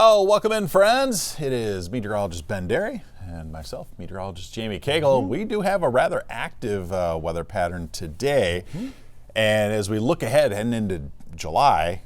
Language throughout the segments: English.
Well, welcome in, friends. It is meteorologist Ben Dery and myself, meteorologist Jamie Kagol. We do have a rather active weather pattern today. And as we look ahead, heading into July,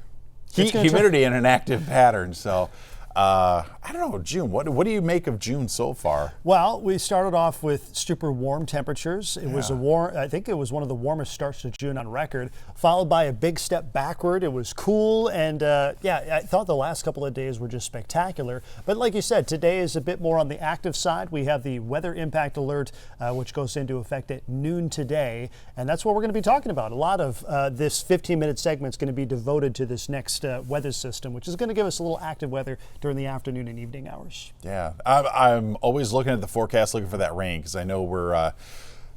humidity in an active pattern. So I don't know, June, what do you make of June so far? Well, we started off with super warm temperatures. It was I think it was one of the warmest starts to June on record, followed by a big step backward. It was cool, and I thought the last couple of days were just spectacular. But like you said, today is a bit more on the active side. We have the weather impact alert, which goes into effect at noon today, and that's what we're going to be talking about. A lot of this 15-minute segment is going to be devoted to this next weather system, which is going to give us a little active weather during the afternoon and evening hours. Yeah, I'm always looking at the forecast, looking for that rain, because I know we're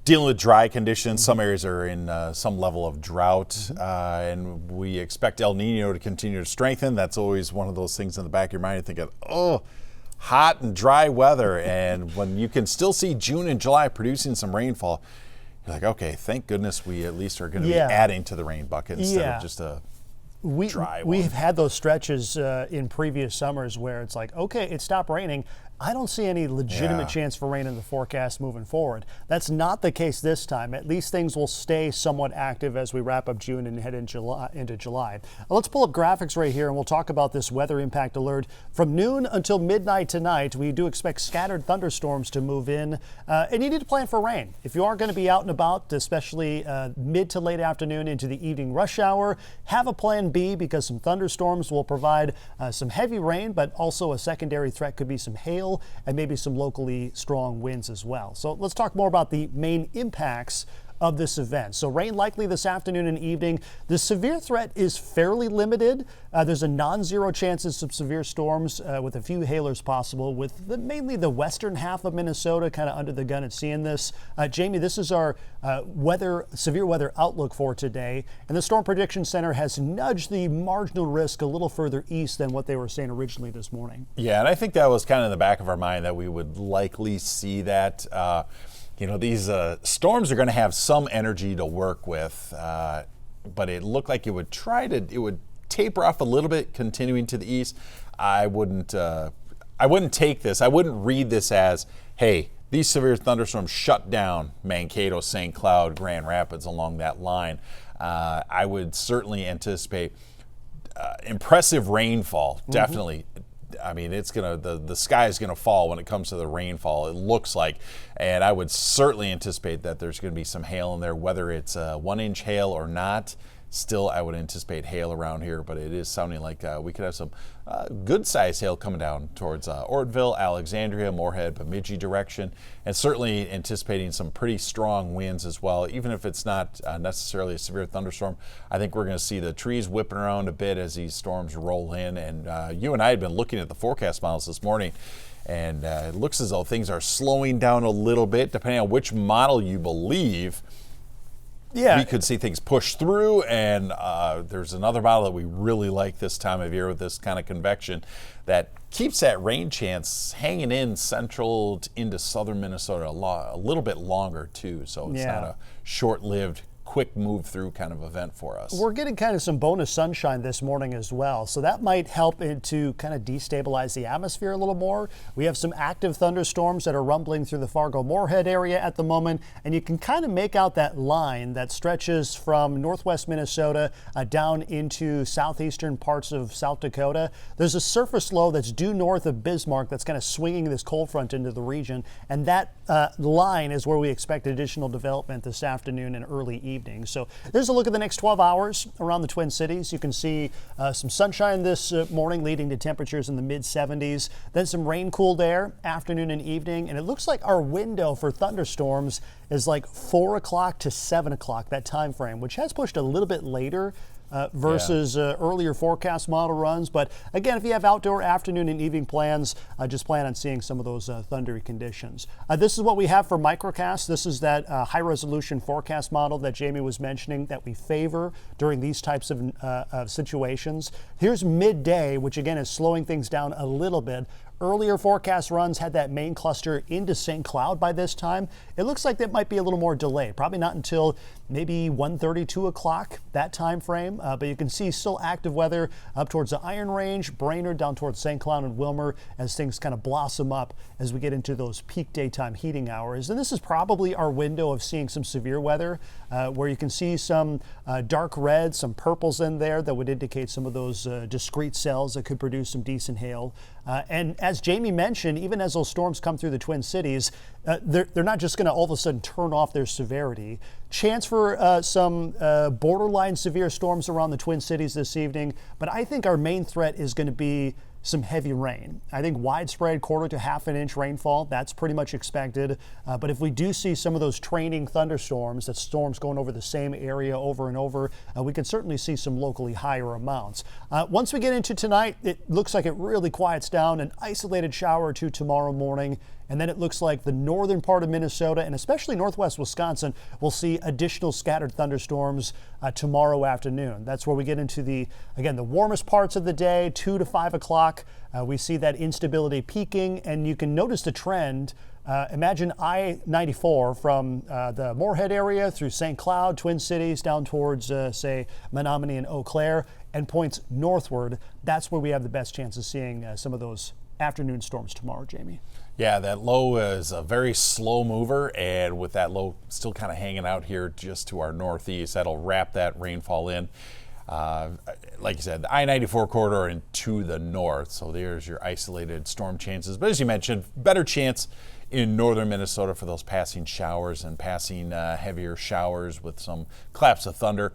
dealing with dry conditions. Some areas are in some level of drought, and we expect El Nino to continue to strengthen. That's always one of those things in the back of your mind. You think of, hot and dry weather, and when you can still see June and July producing some rainfall, you're like, okay, thank goodness we at least are going to be adding to the rain bucket instead of just a dry one. We've had those stretches in previous summers where it's like, okay, it stopped raining. I don't see any legitimate chance for rain in the forecast moving forward. That's not the case this time. At least things will stay somewhat active as we wrap up June and head into July. Let's pull up graphics right here and we'll talk about this weather impact alert. From noon until midnight tonight, we do expect scattered thunderstorms to move in, and you need to plan for rain. If you are going to be out and about, especially mid to late afternoon into the evening rush hour, have a plan B, because some thunderstorms will provide some heavy rain, but also a secondary threat could be some hail and maybe some locally strong winds as well. So let's talk more about the main impacts of this event. So rain likely this afternoon and evening. The severe threat is fairly limited. There's a non-zero chances of severe storms with a few hailers possible, with mainly the western half of Minnesota kind of under the gun at seeing this. Jamie, this is our severe weather outlook for today, and the Storm Prediction Center has nudged the marginal risk a little further east than what they were saying originally this morning. Yeah, and I think that was kind of in the back of our mind that we would likely see that. These storms are going to have some energy to work with, but it looked like it would taper off a little bit, continuing to the east. I wouldn't take this. I wouldn't read this as, hey, these severe thunderstorms shut down Mankato, St. Cloud, Grand Rapids along that line. I would certainly anticipate impressive rainfall, definitely. I mean, it's the sky is gonna fall when it comes to the rainfall, it looks like, and I would certainly anticipate that there's gonna be some hail in there, whether it's 1 inch hail or not. Still, I would anticipate hail around here, but it is sounding like we could have some good-sized hail coming down towards Ortville, Alexandria, Moorhead, Bemidji direction, and certainly anticipating some pretty strong winds as well. Even if it's not necessarily a severe thunderstorm, I think we're going to see the trees whipping around a bit as these storms roll in. And you and I had been looking at the forecast models this morning, and it looks as though things are slowing down a little bit, depending on which model you believe. Yeah, we could see things push through, and there's another model that we really like this time of year with this kind of convection that keeps that rain chance hanging in central into southern Minnesota a little bit longer too. So it's not a short-lived, quick move through kind of event for us. We're getting kind of some bonus sunshine this morning as well, so that might help it to kind of destabilize the atmosphere a little more. We have some active thunderstorms that are rumbling through the Fargo-Moorhead area at the moment, and you can kind of make out that line that stretches from northwest Minnesota down into southeastern parts of South Dakota. There's a surface low that's due north of Bismarck that's kind of swinging this cold front into the region, and that line is where we expect additional development this afternoon and early evening. So there's a look at the next 12 hours around the Twin Cities. You can see some sunshine this morning, leading to temperatures in the mid-70s. Then some rain cooled air afternoon and evening. And it looks like our window for thunderstorms is like 4 o'clock to 7 o'clock, that time frame, which has pushed a little bit later versus earlier forecast model runs. But again, if you have outdoor afternoon and evening plans, just plan on seeing some of those thundery conditions. This is what we have for microcast. This is that high resolution forecast model that Jamie was mentioning that we favor during these types of situations. Here's midday, which again is slowing things down a little bit. Earlier forecast runs had that main cluster into St. Cloud by this time. It looks like that might be a little more delayed, probably not until maybe 1:30, 2 o'clock, that time frame. But you can see still active weather up towards the Iron Range, Brainerd, down towards St. Cloud and Wilmer as things kind of blossom up as we get into those peak daytime heating hours. And this is probably our window of seeing some severe weather, where you can see some dark red, some purples in there that would indicate some of those discrete cells that could produce some decent hail. And as Jamie mentioned, even as those storms come through the Twin Cities, they're not just going to all of a sudden turn off their severity. Chance for some borderline severe storms around the Twin Cities this evening, but I think our main threat is going to be some heavy rain. I think widespread 1/4 to 1/2 inch rainfall, that's pretty much expected. But if we do see some of those training thunderstorms, that storms going over the same area over and over, we can certainly see some locally higher amounts. Once we get into tonight, it looks like it really quiets down, an isolated shower or two tomorrow morning. And then it looks like the northern part of Minnesota and especially northwest Wisconsin will see additional scattered thunderstorms tomorrow afternoon. That's where we get into the warmest parts of the day, 2 to 5 o'clock. We see that instability peaking, and you can notice the trend. Imagine I-94 from the Moorhead area through St. Cloud, Twin Cities, down towards, say, Menominee and Eau Claire, and points northward. That's where we have the best chance of seeing some of those afternoon storms tomorrow, Jamie. Yeah, that low is a very slow mover, and with that low still kind of hanging out here just to our northeast, that'll wrap that rainfall in. Like you said, the I-94 corridor and to the north, so there's your isolated storm chances. But as you mentioned, better chance in northern Minnesota for those passing showers and passing heavier showers with some claps of thunder.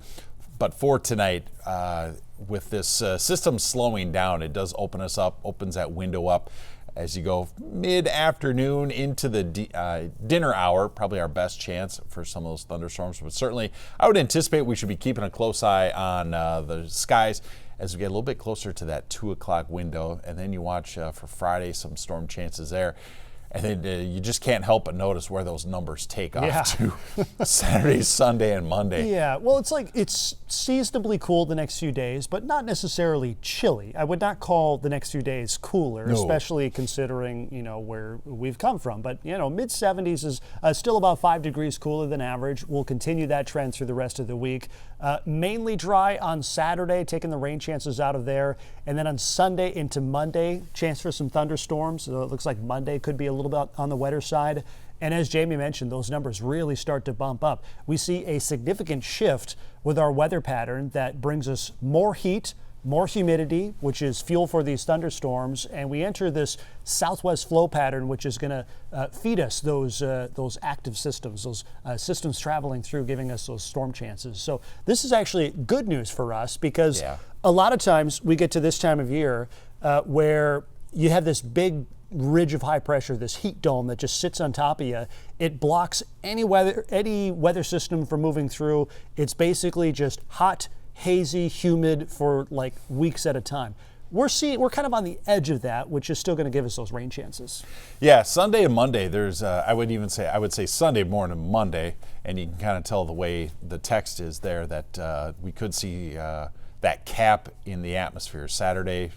But for tonight, with this system slowing down, it does opens that window up as you go mid-afternoon into the dinner hour, probably our best chance for some of those thunderstorms. But certainly, I would anticipate we should be keeping a close eye on the skies as we get a little bit closer to that 2 o'clock window. And then you watch for Friday, some storm chances there. And then you just can't help but notice where those numbers take off to Saturday, Sunday, and Monday. Yeah, well, it's seasonably cool the next few days, but not necessarily chilly. I would not call the next few days cooler, especially considering, where we've come from. But, mid-70s is still about 5 degrees cooler than average. We'll continue that trend through the rest of the week. Mainly dry on Saturday, taking the rain chances out of there. And then on Sunday into Monday, chance for some thunderstorms. So it looks like Monday could be a little bit on the wetter side. And as Jamie mentioned, those numbers really start to bump up. We see a significant shift with our weather pattern that brings us more heat, more humidity, which is fuel for these thunderstorms, and we enter this southwest flow pattern, which is going to feed us those active systems, those systems traveling through, giving us those storm chances. So this is actually good news for us because a lot of times we get to this time of year where you have this big ridge of high pressure, this heat dome that just sits on top of you. It blocks any weather system from moving through. It's basically just hot, hazy, humid for like weeks at a time. We're kind of on the edge of that, which is still going to give us those rain chances. Yeah, Sunday and Monday, there's I would say Sunday more than Monday, and you can kind of tell the way the text is there that we could see that cap in the atmosphere. Saturday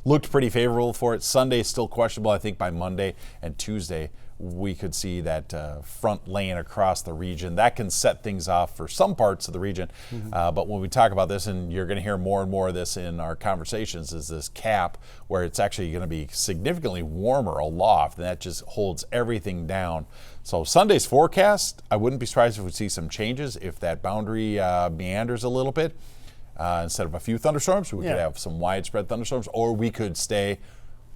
looked pretty favorable for it. Sunday still questionable. I think by Monday and Tuesday we could see that front laying across the region. That can set things off for some parts of the region. But when we talk about this, and you're going to hear more and more of this in our conversations, is this cap where it's actually going to be significantly warmer aloft, and that just holds everything down. So Sunday's forecast, I wouldn't be surprised if we see some changes if that boundary meanders a little bit. Instead of a few thunderstorms, we could have some widespread thunderstorms, or we could stay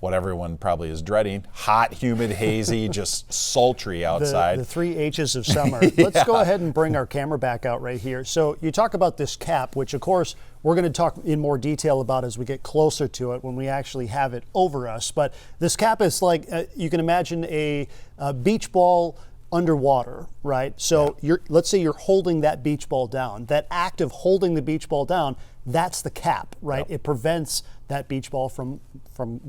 what everyone probably is dreading, hot, humid, hazy, just sultry outside. The 3 H's of summer. Let's go ahead and bring our camera back out right here. So you talk about this cap, which of course we're going to talk in more detail about as we get closer to it when we actually have it over us. But this cap is like, you can imagine a beach ball underwater, right? So let's say you're holding that beach ball down. That act of holding the beach ball down, that's the cap, right? It prevents that beach ball from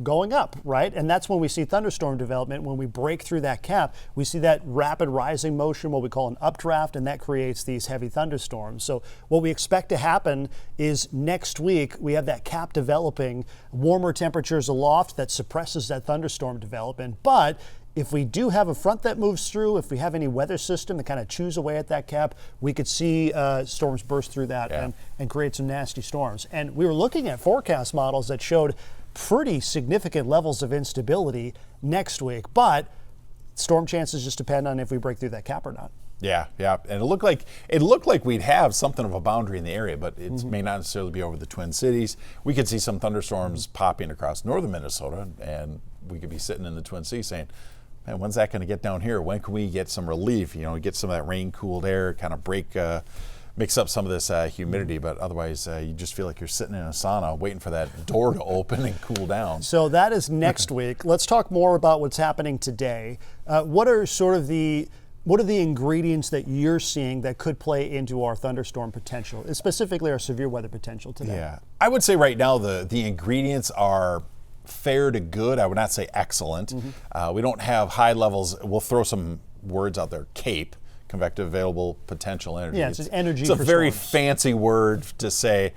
going up, right? And that's when we see thunderstorm development. When we break through that cap, we see that rapid rising motion, what we call an updraft, and that creates these heavy thunderstorms. So what we expect to happen is next week we have that cap developing, warmer temperatures aloft that suppresses that thunderstorm development. But if we do have a front that moves through, if we have any weather system that kind of chews away at that cap, we could see storms burst through that and create some nasty storms. And we were looking at forecast models that showed pretty significant levels of instability next week, but storm chances just depend on if we break through that cap or not. Yeah, and it looked like we'd have something of a boundary in the area, but it may not necessarily be over the Twin Cities. We could see some thunderstorms popping across northern Minnesota, and we could be sitting in the Twin Cities saying, man, when's that going to get down here? When can we get some relief? Get some of that rain-cooled air, kind of mix up some of this humidity, but otherwise you just feel like you're sitting in a sauna waiting for that door to open and cool down. So that is next week. Let's talk more about what's happening today. What are the ingredients that you're seeing that could play into our thunderstorm potential, specifically our severe weather potential today? Yeah, I would say right now the ingredients are fair to good. I would not say excellent. We don't have high levels. We'll throw some words out there. CAPE, convective available potential energy. Yeah, it's an energy. It's a very storms. fancy word to say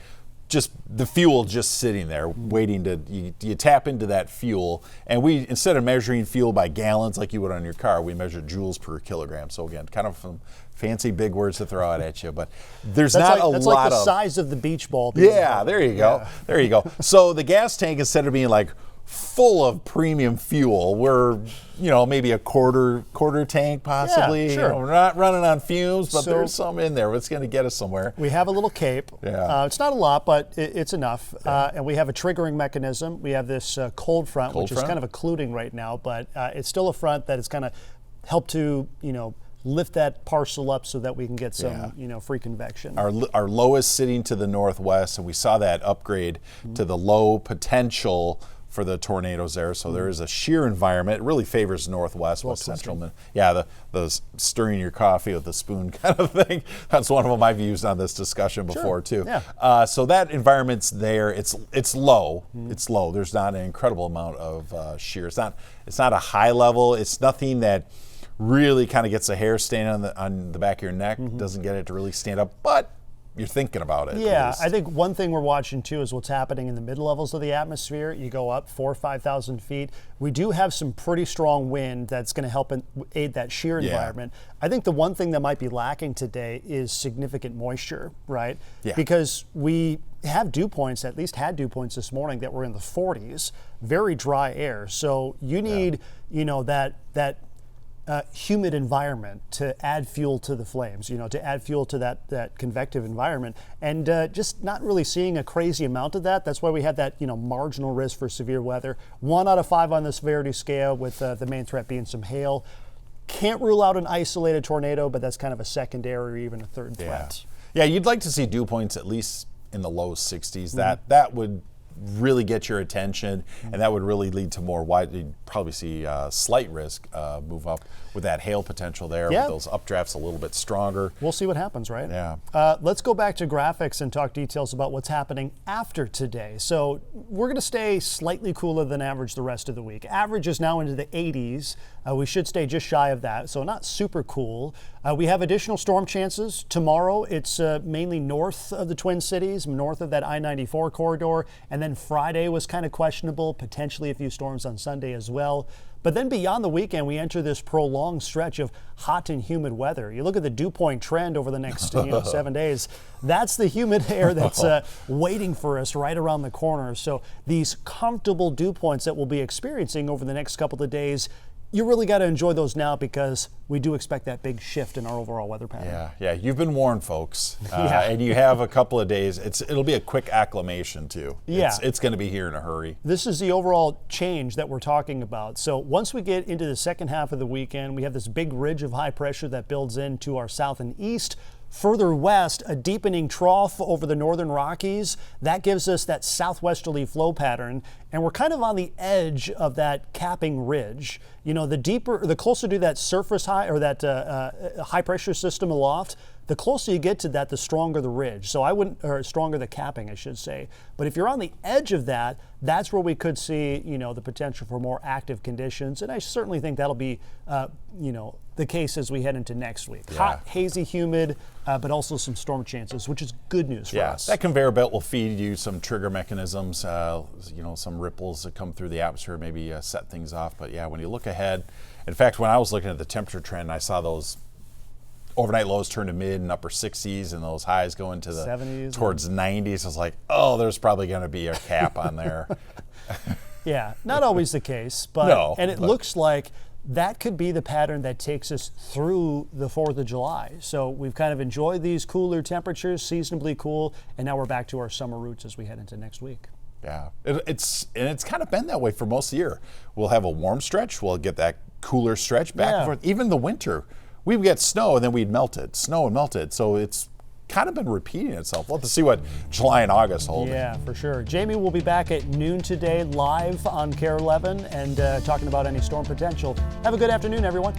just the fuel just sitting there waiting to, you tap into that fuel. And we, instead of measuring fuel by gallons like you would on your car, we measure joules per kilogram. So again, kind of some fancy big words to throw out at you, but there's that's not like, a that's lot like the of size of the beach ball. Yeah, there you go. Yeah. There you go. So the gas tank, instead of being like full of premium fuel, we're maybe a quarter tank possibly. Yeah, sure. We're not running on fumes, but there's some in there. It's going to get us somewhere. We have a little CAPE. Yeah. It's not a lot, but it's enough. Yeah. And we have a triggering mechanism. We have this cold front, which is kind of occluding right now, but it's still a front that is kind of helped to lift that parcel up so that we can get some free convection. Our low is sitting to the northwest, and we saw that upgrade to the low potential for the tornadoes there. So there is a shear environment. It really favors northwest, west central. Yeah, the stirring your coffee with a spoon kind of thing. That's one of them I've used on this discussion before too. Yeah. So that environment's there. It's low. It's low. There's not an incredible amount of shear. It's not a high level. It's nothing that really kind of gets a hair standing on the back of your neck. Doesn't get it to really stand up, but you're thinking about it. Yeah, I think one thing we're watching too is what's happening in the mid levels of the atmosphere. You go up 4,000 or 5,000 feet. We do have some pretty strong wind that's going to help aid that shear environment. I think the one thing that might be lacking today is significant moisture, right? Yeah. Because we have dew points, at least had dew points this morning that were in the 40s, very dry air. So you need, that humid environment to add fuel to the flames, to add fuel to that convective environment, and just not really seeing a crazy amount of that. That's why we had that marginal risk for severe weather. 1 out of 5 on the severity scale, with the main threat being some hail. Can't rule out an isolated tornado, but that's kind of a secondary or even a third threat. Yeah, you'd like to see dew points at least in the low 60s. That would really get your attention, and that would really lead to more wide. You'd probably see slight risk move up with that hail potential there. With those updrafts a little bit stronger. We'll see what happens, right? Yeah. Let's go back to graphics and talk details about what's happening after today. So we're going to stay slightly cooler than average the rest of the week. Average is now into the 80s. We should stay just shy of that, so not super cool. We have additional storm chances. Tomorrow, it's mainly north of the Twin Cities, north of that I-94 corridor, and then Friday was kind of questionable, potentially a few storms on Sunday as well. But then beyond the weekend, we enter this prolonged stretch of hot and humid weather. You look at the dew point trend over the next 7 days. That's the humid air that's waiting for us right around the corner. So these comfortable dew points that we'll be experiencing over the next couple of days, you really got to enjoy those now, because we do expect that big shift in our overall weather pattern. Yeah, you've been warned, folks. And you have a couple of days. It'll be a quick acclimation too. Yeah. It's going to be here in a hurry. This is the overall change that we're talking about. So once we get into the second half of the weekend, we have this big ridge of high pressure that builds into our south and east. Further west, a deepening trough over the northern Rockies. That gives us that southwesterly flow pattern, and we're kind of on the edge of that capping ridge. The closer to that surface high, or that high pressure system aloft, the closer you get to that, the stronger the ridge. So or stronger the capping, I should say. But if you're on the edge of that, that's where we could see, the potential for more active conditions. And I certainly think that'll be, the case as we head into next week. Yeah. Hot, hazy, humid, but also some storm chances, which is good news for us. That conveyor belt will feed you some trigger mechanisms, some ripples that come through the atmosphere, maybe set things off. But yeah, when you look ahead, in fact, when I was looking at the temperature trend, I saw those overnight lows turn to mid and upper 60s and those highs go into the 70s towards 90s. I was like, oh, there's probably going to be a cap on there. Yeah, not always the case, but No, and it looks like that could be the pattern that takes us through the 4th of July. So we've kind of enjoyed these cooler temperatures, seasonably cool, and now we're back to our summer roots as we head into next week. Yeah, it's kind of been that way for most of the year. We'll have a warm stretch, we'll get that cooler stretch back and forth. Even the winter, we'd get snow and then we'd melt it, snow and melt it. So it's kind of been repeating itself. We'll have to see what July and August hold. Yeah, for sure. Jamie will be back at noon today live on Kare 11 and talking about any storm potential. Have a good afternoon, everyone.